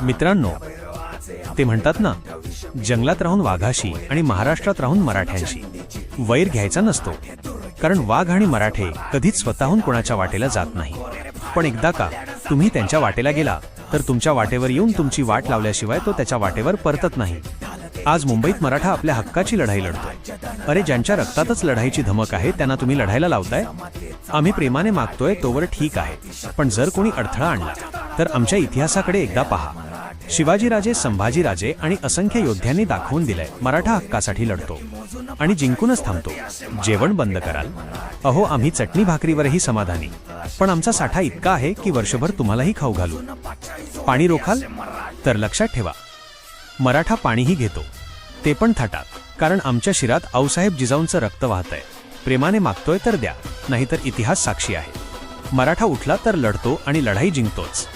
मित्रांनो, ते म्हणतात ना, जंगलात राहून वाघाशी आणि महाराष्ट्रात राहून मराठ्यांशी वैर घ्यायचा नसतो, कारण वाघ आणि मराठे कधीच स्वतःहून कोणाच्या वाटेला जात नाही. पण एकदा का तुम्ही त्यांच्या वाटेला गेला तर तुमच्या वाटेवर येऊन तुमची वाट लावल्याशिवाय तो त्याच्या वाटेवर परतत नाही. आज मुंबईत मराठा आपल्या हक्काची लढाई लढतोय. अरे, ज्यांच्या रक्तातच लढाईची धमक आहे त्यांना तुम्ही लढायला लावताय. आम्ही प्रेमाने मागतोय तोवर ठीक आहे, पण जर कोणी अडथळा आणला तर आमच्या इतिहासाकडे एकदा पहा. शिवाजीराजे, संभाजीराजे आणि असंख्य योद्ध्यांनी दाखवून दिलंय मराठा हक्कासाठी लढतो आणि जिंकूनच थांबतो. जेवण बंद कराल? अहो, आम्ही चटणी भाकरीवरही समाधानी, पण आमचा साठा इतका आहे की वर्षभर तुम्हालाही खाऊ घालू. पाणी रोखाल? तर लक्षात ठेवा, मराठा पाणीही घेतो, ते पण थाटात, कारण आमच्या शिरात आऊसाहेब जिजाऊंचं रक्त वाहतंय. प्रेमाने मागतोय तर द्या, नाहीतर इतिहास साक्षी आहे. मराठा उठला तर लढतो आणि लढाई जिंकतोच.